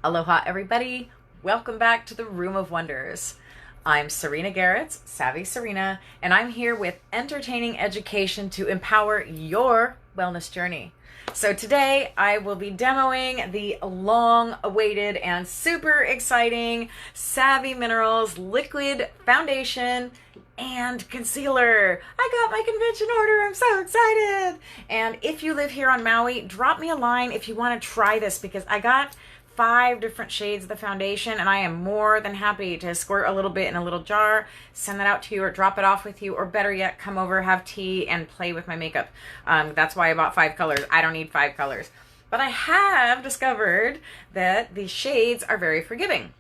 Aloha everybody, welcome back to the Room of Wonders. I'm Serena Garrett, Savi Serena, and I'm here with entertaining education to empower your wellness journey. So today I will be demoing the long-awaited and super exciting Savi Minerals Liquid Foundation and Concealer. I got my convention order. I'm so excited. And if you live here on Maui, drop me a line if you want to try this, because I got 5 different shades of the foundation and I am more than happy to squirt a little bit in a little jar, send that out to you, or drop it off with you, or better yet, come over, have tea, and play with my makeup. That's why I bought 5 colors. I don't need 5 colors. But I have discovered that the shades are very forgiving.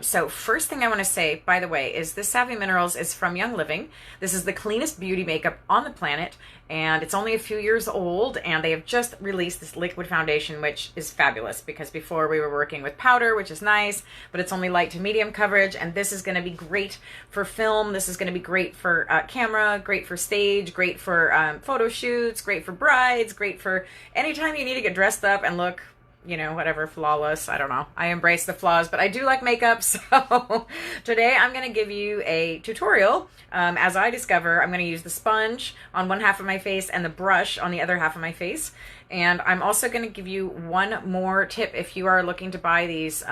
So first thing I want to say, by the way, is this Savi Minerals is from Young Living. This is the cleanest beauty makeup on the planet, and it's only a few years old, and they have just released this liquid foundation, which is fabulous, because before we were working with powder, which is nice, but it's only light to medium coverage, and this is going to be great for film. This is going to be great for camera, great for stage, great for photo shoots, great for brides, great for anytime you need to get dressed up and look, you know, whatever, flawless. I don't know. I embrace the flaws, but I do like makeup. So today I'm going to give you a tutorial. As I discover, I'm going to use the sponge on one half of my face and the brush on the other half of my face. And I'm also going to give you one more tip if you are looking to buy these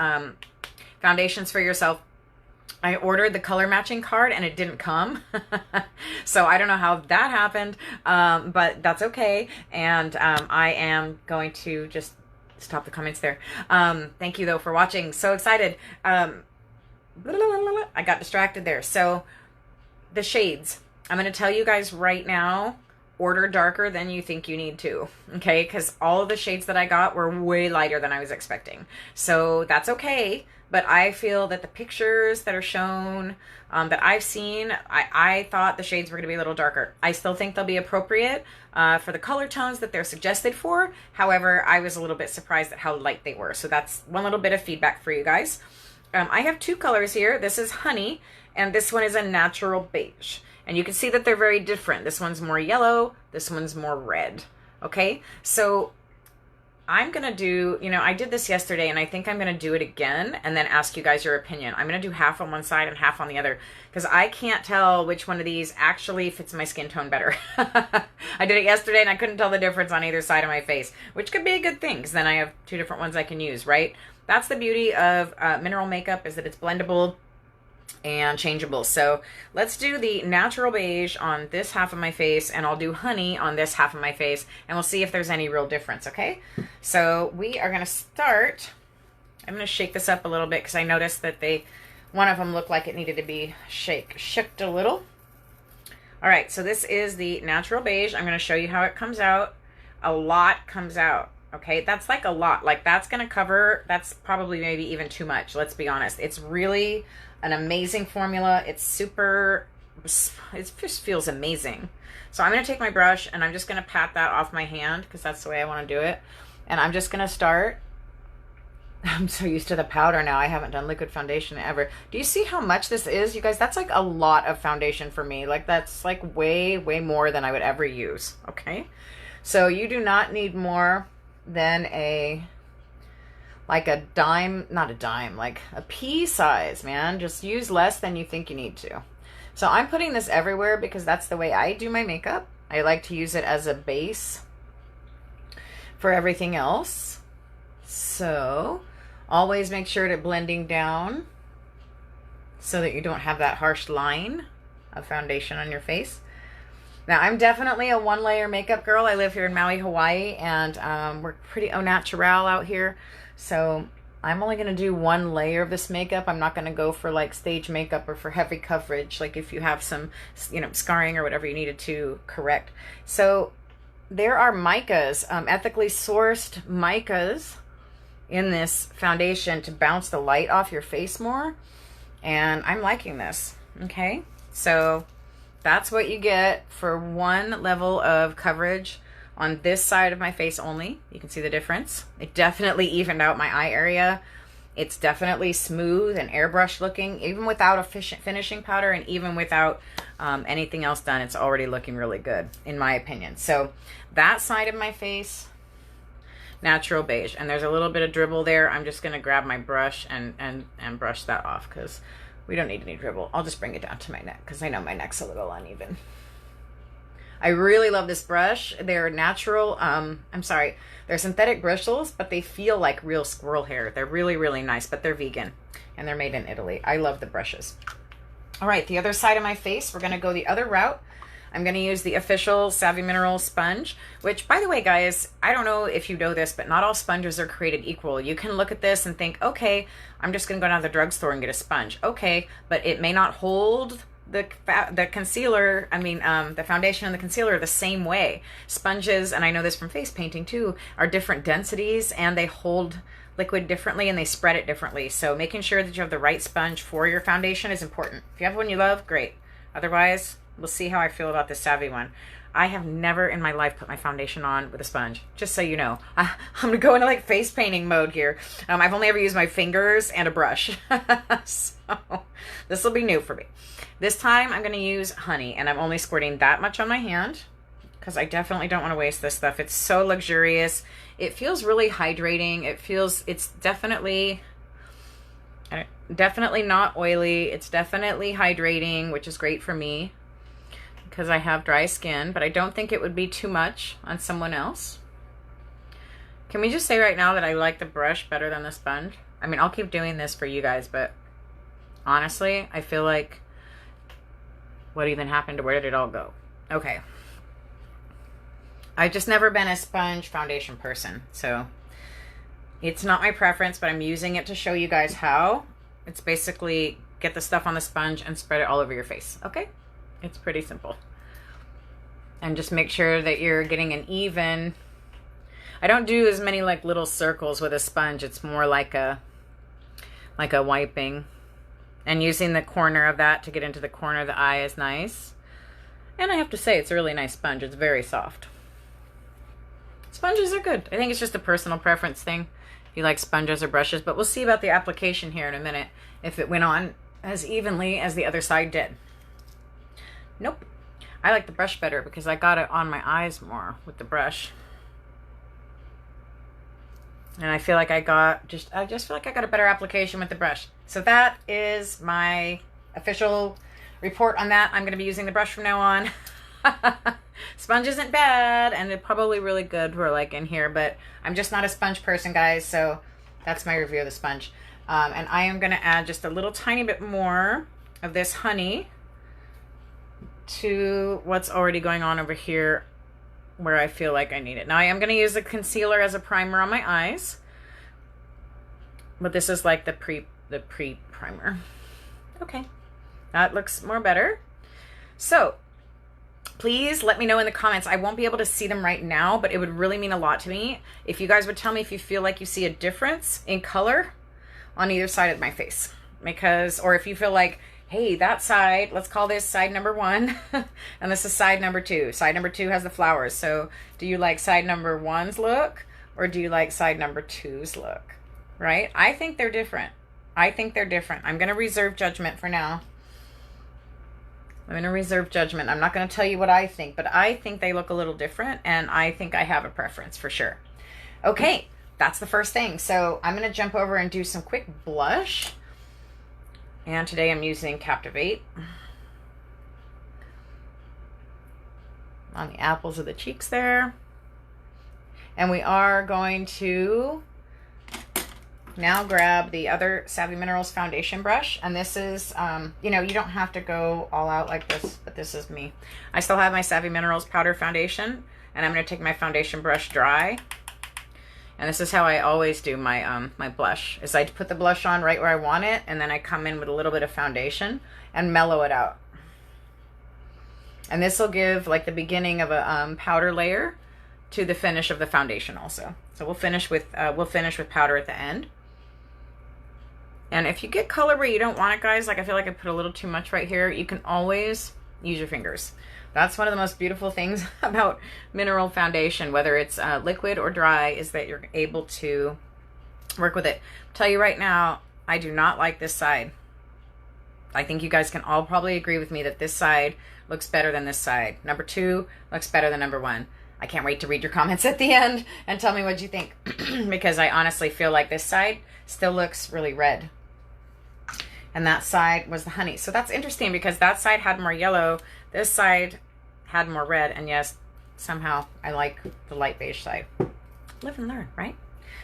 foundations for yourself. I ordered the color matching card and it didn't come. So I don't know how that happened, but that's okay. And I am going to just stop the comments there. Thank you though for watching. So excited. I got distracted there. So the shades, I'm going to tell you guys right now, order darker than you think you need to. Okay. Cause all of the shades that I got were way lighter than I was expecting. So that's okay. But I feel that the pictures that are shown, that I've seen, I thought the shades were going to be a little darker. I still think they'll be appropriate for the color tones that they're suggested for. However, I was a little bit surprised at how light they were. So that's one little bit of feedback for you guys. I have 2 colors here. This is Honey, and this one is a natural beige. And you can see that they're very different. This one's more yellow. This one's more red. Okay, so I'm going to do, you know, I did this yesterday and I think I'm going to do it again and then ask you guys your opinion. I'm going to do half on one side and half on the other, because I can't tell which one of these actually fits my skin tone better. I did it yesterday and I couldn't tell the difference on either side of my face, which could be a good thing, because then I have 2 different ones I can use, right? That's the beauty of mineral makeup, is that it's blendable and changeable. So let's do the natural beige on this half of my face, and I'll do Honey on this half of my face, and we'll see if there's any real difference. Okay, so we are going to start. I'm going to shake this up a little bit because I noticed that one of them looked like it needed to be shook a little. All right, so this is the natural beige. I'm going to show you how it comes out. A lot comes out. Okay, that's like a lot. Like that's going to cover, that's probably maybe even too much. Let's be honest. It's really an amazing formula. It's super, it just feels amazing. So I'm going to take my brush and I'm just going to pat that off my hand, because that's the way I want to do it. And I'm just going to start. I'm so used to the powder now. I haven't done liquid foundation ever. Do you see how much this is, you guys? That's like a lot of foundation for me. Like that's like way, way more than I would ever use. Okay. So you do not need more than like a dime, not a dime, like a pea size, man. Just use less than you think you need to. So I'm putting this everywhere because that's the way I do my makeup. I like to use it as a base for everything else. So always make sure to blending down so that you don't have that harsh line of foundation on your face. Now, I'm definitely a 1-layer makeup girl. I live here in Maui, Hawaii, and we're pretty au naturel out here. So I'm only going to do 1 layer of this makeup. I'm not going to go for like stage makeup or for heavy coverage, like if you have some, you know, scarring or whatever you needed to correct. So there are micas, ethically sourced micas in this foundation to bounce the light off your face more. And I'm liking this. Okay, so that's what you get for 1 level of coverage on this side of my face only. You can see the difference. It definitely evened out my eye area. It's definitely smooth and airbrush looking, even without a finishing powder, and even without anything else done. It's already looking really good, in my opinion. So that side of my face natural beige. And there's a little bit of dribble there. I'm just going to grab my brush and brush that off because we don't need any dribble. I'll just bring it down to my neck because I know my neck's a little uneven. I really love this brush. They're natural, they're synthetic bristles, but they feel like real squirrel hair. They're really, really nice, but they're vegan and they're made in Italy. I love the brushes. All right, the other side of my face, we're gonna go the other route. I'm gonna use the official Savi Minerals sponge, which, by the way, guys, I don't know if you know this, but not all sponges are created equal. You can look at this and think, okay, I'm just gonna go down to the drugstore and get a sponge. Okay, but it may not hold the concealer, the foundation and the concealer the same way. Sponges, and I know this from face painting too, are different densities and they hold liquid differently and they spread it differently. So making sure that you have the right sponge for your foundation is important. If you have one you love, great. Otherwise, we'll see how I feel about this Savi one. I have never in my life put my foundation on with a sponge, just so you know. I'm gonna go into like face painting mode here. I've only ever used my fingers and a brush. So this will be new for me. This time I'm gonna use honey, and I'm only squirting that much on my hand because I definitely don't want to waste this stuff. It's so luxurious. It feels really hydrating. It's definitely not oily. It's definitely hydrating, which is great for me because I have dry skin, but I don't think it would be too much on someone else. Can we just say right now that I like the brush better than the sponge? I mean, I'll keep doing this for you guys, but honestly, I feel like what even happened to where did it all go? Okay. I've just never been a sponge foundation person, so it's not my preference, but I'm using it to show you guys how. It's basically get the stuff on the sponge and spread it all over your face, okay? It's pretty simple. And just make sure that you're getting an even... I don't do as many like little circles with a sponge. It's more like a wiping. And using the corner of that to get into the corner of the eye is nice. And I have to say, it's a really nice sponge. It's very soft. Sponges are good. I think it's just a personal preference thing. If you like sponges or brushes. But we'll see about the application here in a minute. If it went on as evenly as the other side did. Nope. I like the brush better because I got it on my eyes more with the brush. And I feel like I just feel like I got a better application with the brush. So that is my official report on that. I'm going to be using the brush from now on. Sponge isn't bad, and it's probably really good for like in here, but I'm just not a sponge person, guys. So that's my review of the sponge. And I am going to add just a little tiny bit more of this honey to what's already going on over here where I feel like I need it. Now I am going to use the concealer as a primer on my eyes, but this is like the pre-primer. Okay, that looks more better. So please let me know in the comments. I won't be able to see them right now, but it would really mean a lot to me if you guys would tell me if you feel like you see a difference in color on either side of my face, or if you feel like, hey, that side, let's call this side number 1, and this is side number 2. Side number 2 has the flowers. So do you like side number 1's look, or do you like side number 2's look? Right? I think they're different. I'm going to reserve judgment for now. I'm going to reserve judgment. I'm not going to tell you what I think, but I think they look a little different, and I think I have a preference for sure. Okay, that's the first thing. So I'm going to jump over and do some quick blush. And today I'm using Captivate on the apples of the cheeks there. And we are going to now grab the other Savi Minerals foundation brush. And this is, you know, you don't have to go all out like this, but this is me. I still have my Savi Minerals powder foundation, and I'm going to take my foundation brush dry. And this is how I always do my my blush, is I put the blush on right where I want it, and then I come in with a little bit of foundation and mellow it out. And this will give like the beginning of a powder layer to the finish of the foundation also. So we'll finish with powder at the end. And if you get color where you don't want it, guys, like I feel like I put a little too much right here, you can always use your fingers. That's one of the most beautiful things about mineral foundation, whether it's liquid or dry, is that you're able to work with it. I'll tell you right now, I do not like this side. I think you guys can all probably agree with me that this side looks better than this side. Number 2 looks better than number 1. I can't wait to read your comments at the end and tell me what you think, because I honestly feel like this side still looks really red. And that side was the honey. So that's interesting because that side had more yellow. This side had more red. And yes, somehow I like the light beige side. Live and learn, right?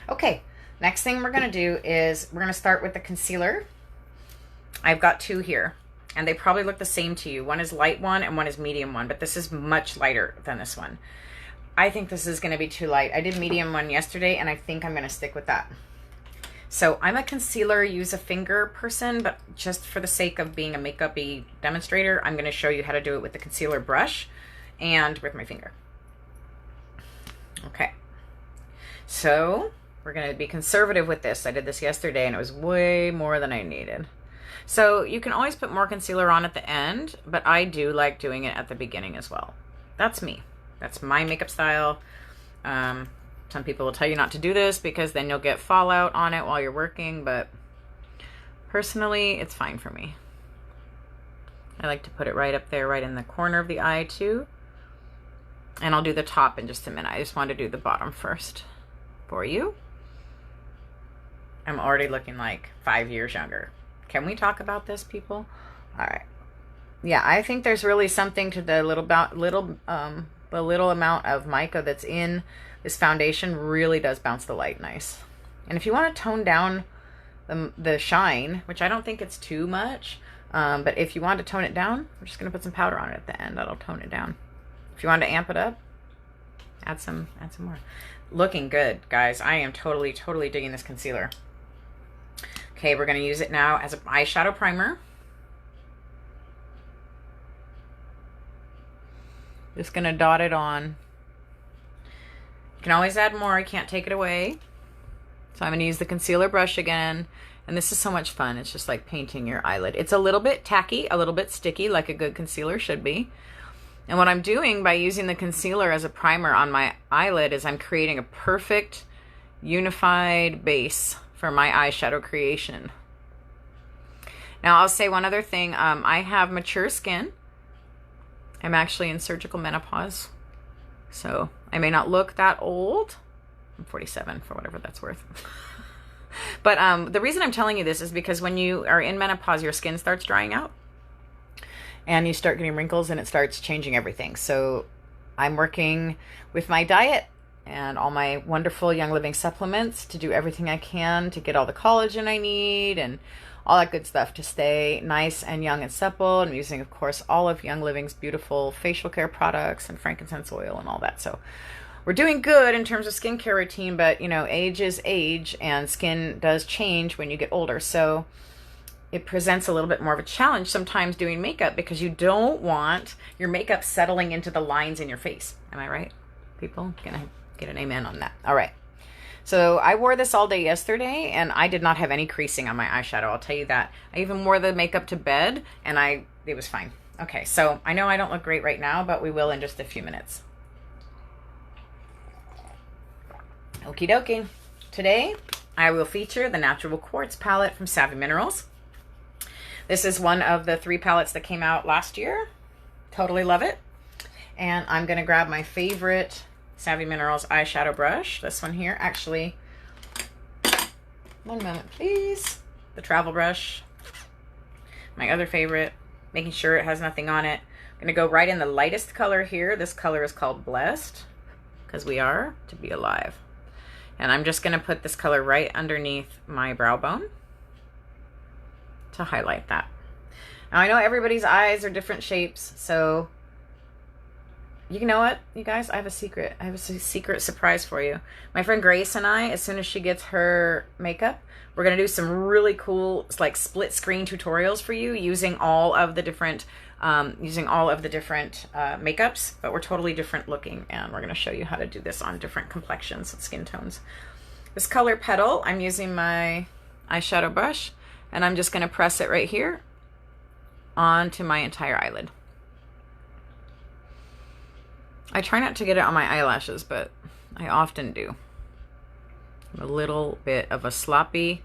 Okay, next thing we're going to do is we're going to start with the concealer. I've got two here, and they probably look the same to you. One is light one and one is medium one, but this is much lighter than this one. I think this is going to be too light. I did medium one yesterday, and I think I'm going to stick with that. So I'm a concealer, use a finger person, but just for the sake of being a makeup-y demonstrator, I'm going to show you how to do it with the concealer brush and with my finger. Okay. So we're going to be conservative with this. I did this yesterday, and it was way more than I needed. So you can always put more concealer on at the end, but I do like doing it at the beginning as well. That's me. That's my makeup style. Some people will tell you not to do this because then you'll get fallout on it while you're working, but personally, it's fine for me. I like to put it right up there, right in the corner of the eye too. And I'll do the top in just a minute. I just want to do the bottom first for you. I'm already looking like 5 years younger. Can we talk about this, people? All right. Yeah, I think there's really something to the little amount of mica that's in this foundation really does bounce the light nice. And if you want to tone down the shine, which I don't think it's too much, but if you want to tone it down, we're just going to put some powder on it at the end. That'll tone it down. If you want to amp it up, add some more. Looking good, guys. I am totally digging this concealer. Okay, we're going to use it now as an eyeshadow primer. Just going to dot it on. You can always add more. I can't take it away. So I'm going to use the concealer brush again. And this is so much fun. It's just like painting your eyelid. It's a little bit tacky, a little bit sticky, like a good concealer should be. And what I'm doing by using the concealer as a primer on my eyelid is I'm creating a perfect unified base for my eyeshadow creation. Now I'll say one other thing. I have mature skin. I'm actually in surgical menopause, so I may not look that old. I'm 47 for whatever that's worth. But the reason I'm telling you this is because when you are in menopause, your skin starts drying out and you start getting wrinkles and it starts changing everything. So I'm working with my diet and all my wonderful Young Living supplements to do everything I can to get all the collagen I need and all that good stuff to stay nice and young and supple. I'm using, of course, all of Young Living's beautiful facial care products and frankincense oil and all that. So we're doing good in terms of skincare routine, but you know, age is age and skin does change when you get older. So it presents a little bit more of a challenge sometimes doing makeup because you don't want your makeup settling into the lines in your face. Am I right? People, can I get an amen on that? All right. So I wore this all day yesterday and I did not have any creasing on my eyeshadow. I'll tell you that. I even wore the makeup to bed and it was fine. Okay, so I know I don't look great right now, but we will in just a few minutes. Okie dokie. Today I will feature the Natural Quartz palette from Savi Minerals. This is one of the 3 palettes that came out last year. Totally love it. And I'm going to grab my favorite Savi Minerals eyeshadow brush. This one here. Actually, one moment, please. The travel brush. My other favorite. Making sure it has nothing on it. I'm going to go right in the lightest color here. This color is called Blessed because we are to be alive. And I'm just going to put this color right underneath my brow bone to highlight that. Now I know everybody's eyes are different shapes, so you know what, you guys, I have a secret. I have a secret surprise for you. My friend Grace and I, as soon as she gets her makeup, we're going to do some really cool like split screen tutorials for you using all of the different makeups, but we're totally different looking, and we're going to show you how to do this on different complexions and skin tones. This color Petal, I'm using my eyeshadow brush, and I'm just going to press it right here onto my entire eyelid. I try not to get it on my eyelashes, but I often do. I'm a little bit of a sloppy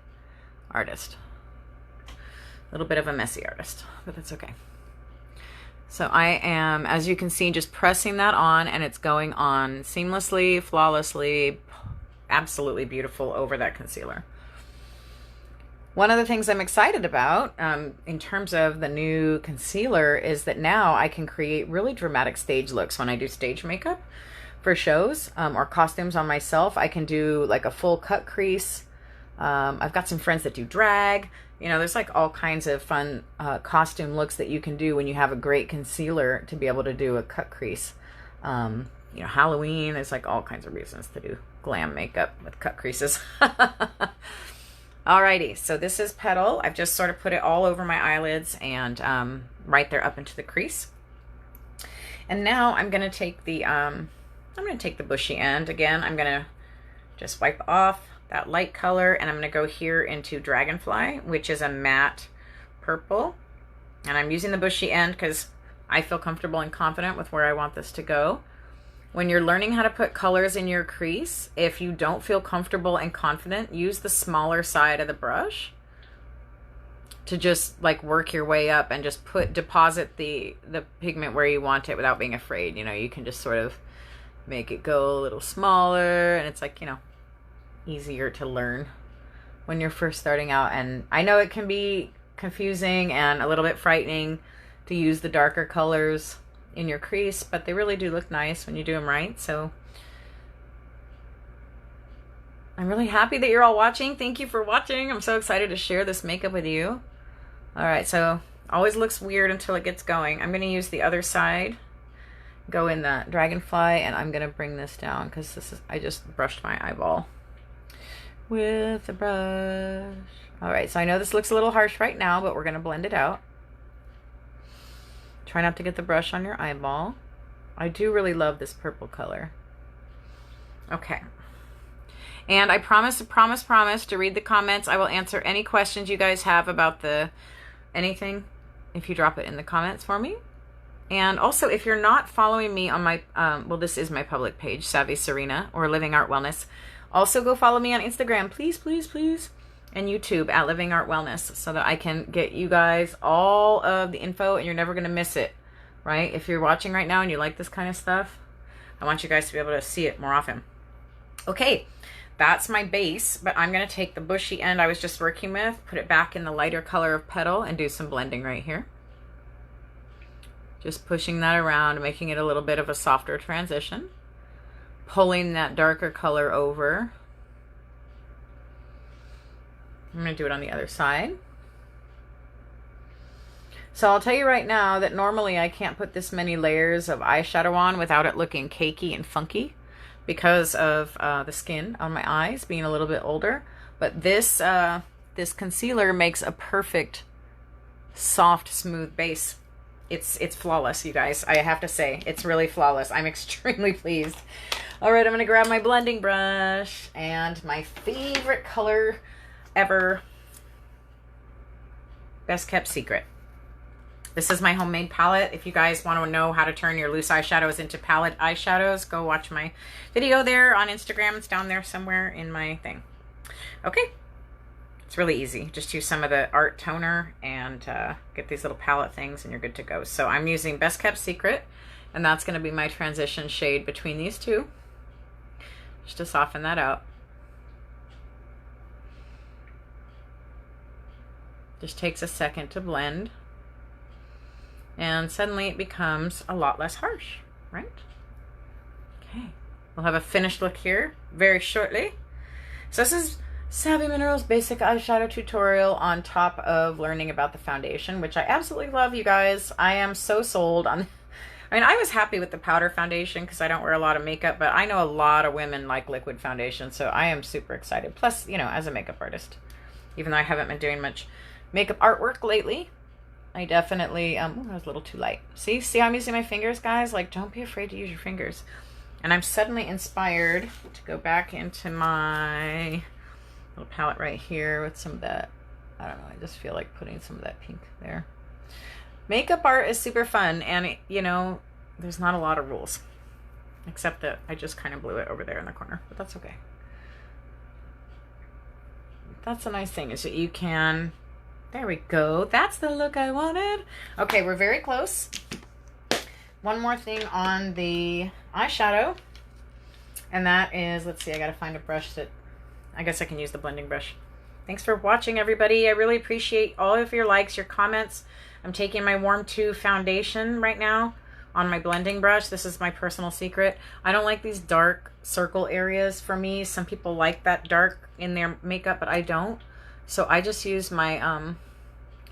artist. A little bit of a messy artist, but that's okay. So I am, as you can see, just pressing that on, and it's going on seamlessly, flawlessly, absolutely beautiful over that concealer. One of the things I'm excited about in terms of the new concealer is that now I can create really dramatic stage looks when I do stage makeup for shows or costumes on myself. I can do like a full cut crease. I've got some friends that do drag. You know, there's like all kinds of fun costume looks that you can do when you have a great concealer to be able to do a cut crease. You know, Halloween, there's like all kinds of reasons to do glam makeup with cut creases. Alrighty, so this is Petal. I've just sort of put it all over my eyelids and right there up into the crease. And now I'm gonna take the bushy end again. I'm gonna just wipe off that light color, and I'm gonna go here into Dragonfly, which is a matte purple. And I'm using the bushy end because I feel comfortable and confident with where I want this to go. When you're learning how to put colors in your crease, if you don't feel comfortable and confident, use the smaller side of the brush to just like work your way up and just deposit the pigment where you want it without being afraid. You know, you can just sort of make it go a little smaller, and it's like, you know, easier to learn when you're first starting out. And I know it can be confusing and a little bit frightening to use the darker colors in your crease, but they really do look nice when you do them right. So I'm really happy that you're all watching. Thank you for watching. I'm so excited to share this makeup with you. All right, so always looks weird until it gets going. I'm going to use the other side, go in the Dragonfly, and I'm going to bring this down because I just brushed my eyeball with the brush. All right, so I know this looks a little harsh right now, but we're going to blend it out. Try not to get the brush on your eyeball. I do really love this purple color. Okay. And I promise to read the comments. I will answer any questions you guys have about anything if you drop it in the comments for me. And also, if you're not following me on my, well, this is my public page, Savi Serena, or Living Art Wellness. Also go follow me on Instagram, please, please, please. And YouTube at Living Art Wellness, so that I can get you guys all of the info and you're never going to miss it, right? If you're watching right now and you like this kind of stuff, I want you guys to be able to see it more often. Okay, that's my base, but I'm going to take the bushy end I was just working with, put it back in the lighter color of Petal, and do some blending right here. Just pushing that around, making it a little bit of a softer transition. Pulling that darker color over. I'm going to do it on the other side. So I'll tell you right now that normally I can't put this many layers of eyeshadow on without it looking cakey and funky because of the skin on my eyes being a little bit older. But this concealer makes a perfect, soft, smooth base. It's flawless, you guys. I have to say, it's really flawless. I'm extremely pleased. All right, I'm going to grab my blending brush and my favorite color ever, Best Kept Secret. This is my homemade palette. If you guys want to know how to turn your loose eyeshadows into palette eyeshadows, go watch my video there on Instagram. It's down there somewhere in my thing. Okay, it's really easy. Just use some of the art toner and get these little palette things and you're good to go. So I'm using Best Kept Secret, and that's going to be my transition shade between these two, just to soften that out. Just takes a second to blend, and suddenly it becomes a lot less harsh, right? Okay, we'll have a finished look here very shortly. So this is Savi Minerals Basic Eyeshadow Tutorial on top of learning about the foundation, which I absolutely love, you guys. I am so sold on. I mean, I was happy with the powder foundation because I don't wear a lot of makeup, but I know a lot of women like liquid foundation, so I am super excited. Plus, you know, as a makeup artist, even though I haven't been doing much makeup artwork lately, I definitely, oh, that was a little too light. See how I'm using my fingers, guys? Like, don't be afraid to use your fingers. And I'm suddenly inspired to go back into my little palette right here with some of that, I don't know, I just feel like putting some of that pink there. Makeup art is super fun, and you know, there's not a lot of rules, except that I just kind of blew it over there in the corner, but that's okay. That's the nice thing, is that you can, there we go, that's the look I wanted. Okay, we're very close. one more thing on the eyeshadow. And that is, let's see, I gotta find a brush that, I guess I can use the blending brush. Thanks for watching, everybody. I really appreciate all of your likes, your comments. I'm taking my Warm 2 foundation right now on my blending brush. This is my personal secret. I don't like these dark circle areas for me. Some people like that dark in their makeup, but I don't. So I just use my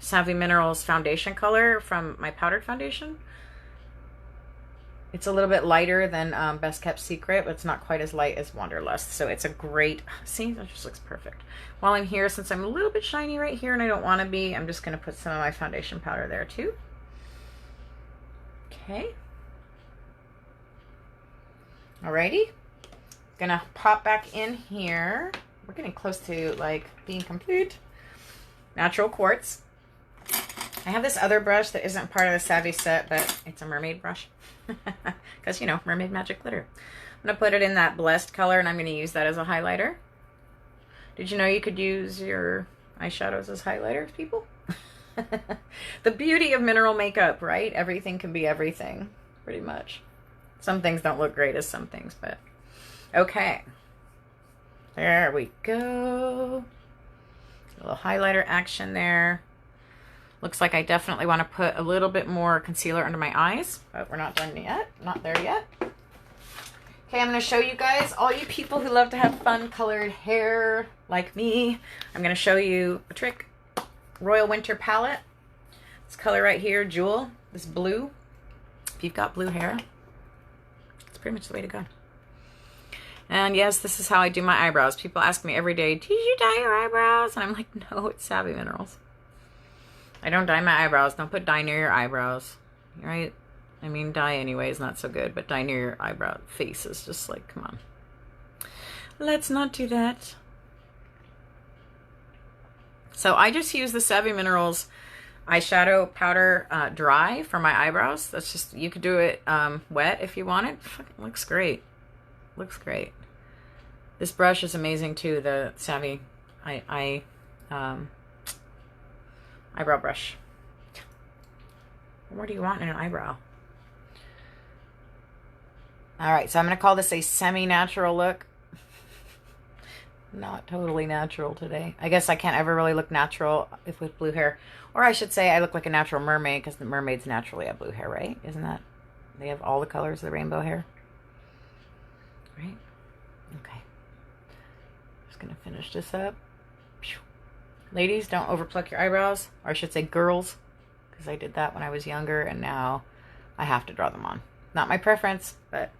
Savi Minerals foundation color from my powdered foundation. It's a little bit lighter than Best Kept Secret, but it's not quite as light as Wanderlust. So it's a great, see, that just looks perfect. While I'm here, since I'm a little bit shiny right here and I don't want to be, I'm just going to put some of my foundation powder there too. Okay. Alrighty. Gonna pop back in here. We're getting close to like being complete. Natural Quartz. I have this other brush that isn't part of the Savi set, but it's a mermaid brush. Because, you know, mermaid magic glitter. I'm going to put it in that blessed color, and I'm going to use that as a highlighter. Did you know you could use your eyeshadows as highlighters, people? The beauty of mineral makeup, right? Everything can be everything, pretty much. Some things don't look great as some things, but okay. There we go. A little highlighter action there. Looks like I definitely want to put a little bit more concealer under my eyes, but we're not done yet. Not there yet. Okay, I'm going to show you guys, all you people who love to have fun colored hair like me, I'm going to show you a trick. Royal Winter palette. This color right here, Jewel, this blue. If you've got blue hair, it's pretty much the way to go. And yes, this is how I do my eyebrows. People ask me every day, did you dye your eyebrows? And I'm like, no, it's Savi Minerals. I don't dye my eyebrows. Don't put dye near your eyebrows, right? I mean, dye anyway is not so good, but dye near your eyebrow face is just like, come on. Let's not do that. So I just use the Savi Minerals eyeshadow powder dry for my eyebrows. That's just, you could do it wet if you want it. Fucking looks great. Looks great. This brush is amazing too, the Savi eyebrow brush. What do you want in an eyebrow? All right, so I'm going to call this a semi-natural look. Not totally natural today. I guess I can't ever really look natural if with blue hair. Or I should say I look like a natural mermaid because the mermaids naturally have blue hair, right? Isn't that? They have all the colors of the rainbow hair. Right? Okay. Just going to finish this up. Ladies, don't overpluck your eyebrows. Or I should say girls, because I did that when I was younger and now I have to draw them on. Not my preference, but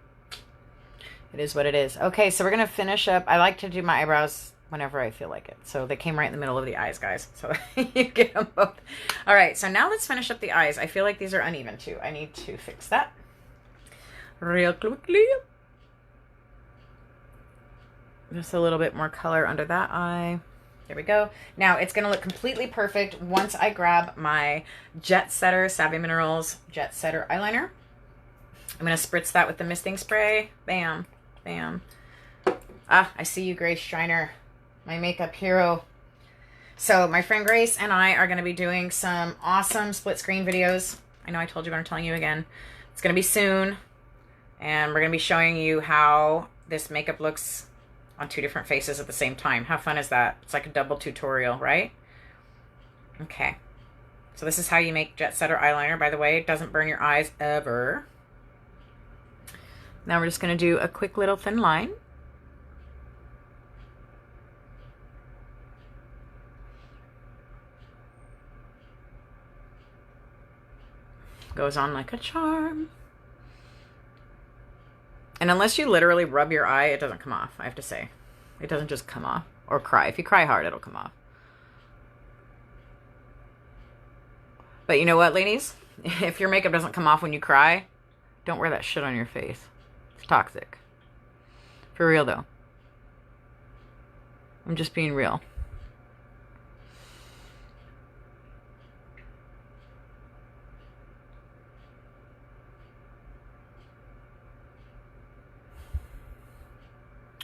it is what it is. Okay, so we're going to finish up. I like to do my eyebrows whenever I feel like it. So they came right in the middle of the eyes, guys. So you get them both. All right, so now let's finish up the eyes. I feel like these are uneven too. I need to fix that real quickly. Just a little bit more color under that eye. There we go. Now it's going to look completely perfect once I grab my Jet Setter, Savi Minerals Jet Setter eyeliner. I'm going to spritz that with the misting spray. Bam. Bam. Ah, I see you, Grace Schreiner, my makeup hero. So my friend Grace and I are going to be doing some awesome split screen videos. I know I told you, but I'm telling you again. It's going to be soon. And we're going to be showing you how this makeup looks on two different faces at the same time. How fun is that? It's like a double tutorial, right? Okay. So this is how you make Jet Setter eyeliner. By the way, it doesn't burn your eyes ever. Now we're just going to do a quick little thin line. Goes on like a charm. And unless you literally rub your eye, it doesn't come off, I have to say. It doesn't just come off. Or cry. If you cry hard, it'll come off. But you know what, ladies? If your makeup doesn't come off when you cry, don't wear that shit on your face. It's toxic. For real, though. I'm just being real.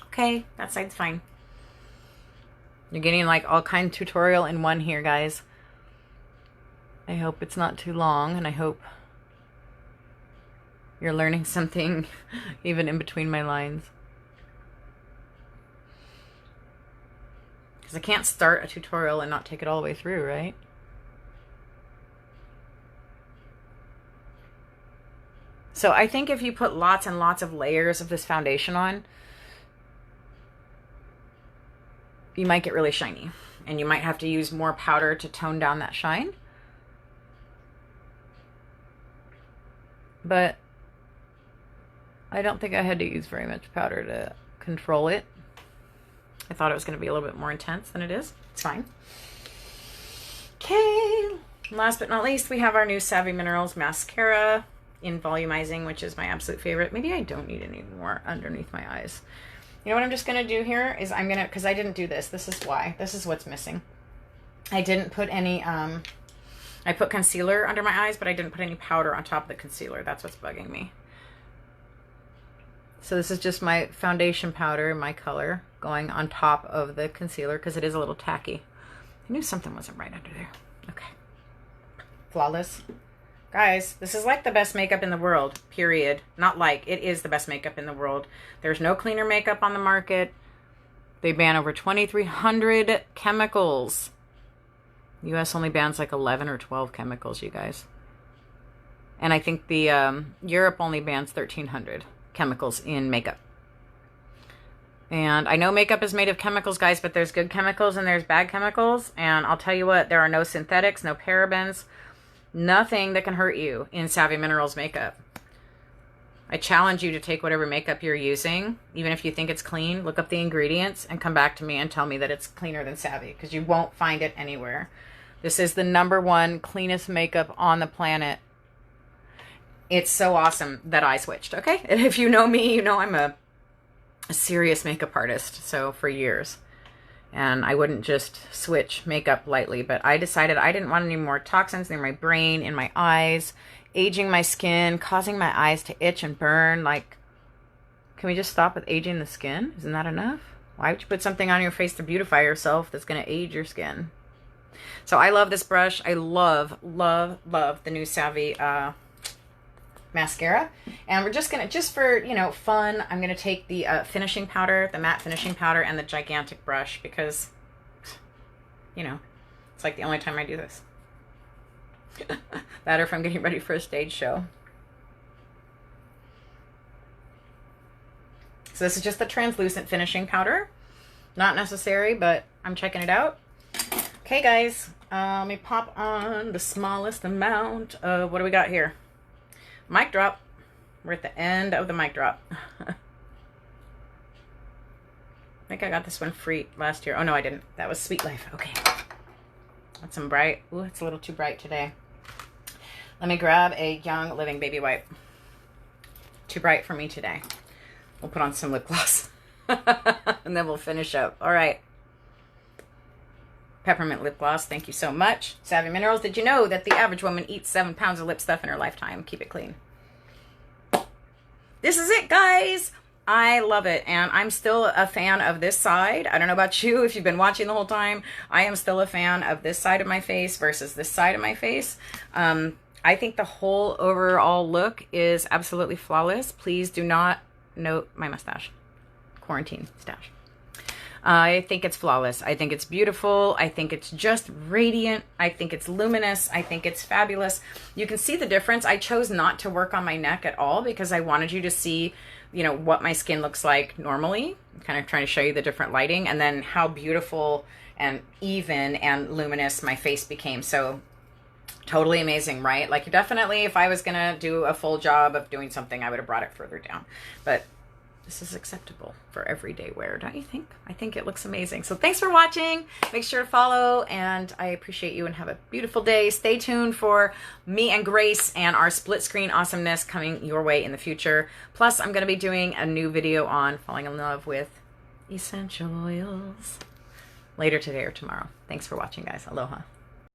Okay, that side's fine. You're getting like all kind of tutorial in one here, guys. I hope it's not too long, and I hope You're learning something even in between my lines. Because I can't start a tutorial and not take it all the way through, right? So I think if you put lots and lots of layers of this foundation on, you might get really shiny. And you might have to use more powder to tone down that shine. But I don't think I had to use very much powder to control it. I thought it was going to be a little bit more intense than it is. It's fine. Okay. Last but not least, we have our new Savi Minerals Mascara in Volumizing, which is my absolute favorite. Maybe I don't need any more underneath my eyes. You know what I'm just going to do here is I'm going to, because I didn't do this. This is why. This is what's missing. I didn't put any, I put concealer under my eyes, but I didn't put any powder on top of the concealer. That's what's bugging me. So this is just my foundation powder, my color, going on top of the concealer because it is a little tacky. I knew something wasn't right under there. Okay. Flawless. Guys, this is like the best makeup in the world, period. Not like, it is the best makeup in the world. There's no cleaner makeup on the market. They ban over 2,300 chemicals. US only bans like 11 or 12 chemicals, you guys. And I think the Europe only bans 1,300 chemicals in makeup. And I know makeup is made of chemicals, guys, but there's good chemicals and there's bad chemicals. And I'll tell you what, there are no synthetics, no parabens, nothing that can hurt you in Savi Minerals makeup. I challenge you to take whatever makeup you're using, even if you think it's clean, look up the ingredients and come back to me and tell me that it's cleaner than Savi, because you won't find it anywhere. This is the #1 cleanest makeup on the planet. It's so awesome that I switched, okay? And if you know me, you know I'm a serious makeup artist, so for years. And I wouldn't just switch makeup lightly, but I decided I didn't want any more toxins near my brain, in my eyes, aging my skin, causing my eyes to itch and burn. Like, can we just stop with aging the skin? Isn't that enough? Why would you put something on your face to beautify yourself that's going to age your skin? So I love this brush. I love, love, love the new Savi mascara. And we're just gonna, just for, you know, fun, I'm gonna take the finishing powder, the matte finishing powder, and the gigantic brush, because, you know, it's like the only time I do this. That or if I'm getting ready for a stage show. So this is just the translucent finishing powder. Not necessary, but I'm checking it out. Okay, guys, let me pop on the smallest amount of, what do we got here? Mic drop. We're at the end of the mic drop. I think I got this one free last year. Oh, no, I didn't. That was Sweet Life. Okay. That's some bright. Ooh, it's a little too bright today. Let me grab a Young Living baby wipe. Too bright for me today. We'll put on some lip gloss. And then we'll finish up. All right. Peppermint Lip Gloss, thank you so much. Savi Minerals, did you know that the average woman eats 7 pounds of lip stuff in her lifetime? Keep it clean. This is it, guys. I love it, and I'm still a fan of this side. I don't know about you, if you've been watching the whole time. I am still a fan of this side of my face versus this side of my face. I think the whole overall look is absolutely flawless. Please do not note my mustache. Quarantine stash. I think it's flawless. I think it's beautiful. I think it's just radiant. I think it's luminous. I think it's fabulous. You can see the difference. I chose not to work on my neck at all because I wanted you to see, you know, what my skin looks like normally. I'm kind of trying to show you the different lighting and then how beautiful and even and luminous my face became. So totally amazing, right? Like, definitely if I was going to do a full job of doing something, I would have brought it further down. But this is acceptable for everyday wear, don't you think? I think it looks amazing. So thanks for watching. Make sure to follow, and I appreciate you, and have a beautiful day. Stay tuned for me and Grace and our split screen awesomeness coming your way in the future. Plus, I'm going to be doing a new video on falling in love with essential oils later today or tomorrow. Thanks for watching, guys. Aloha.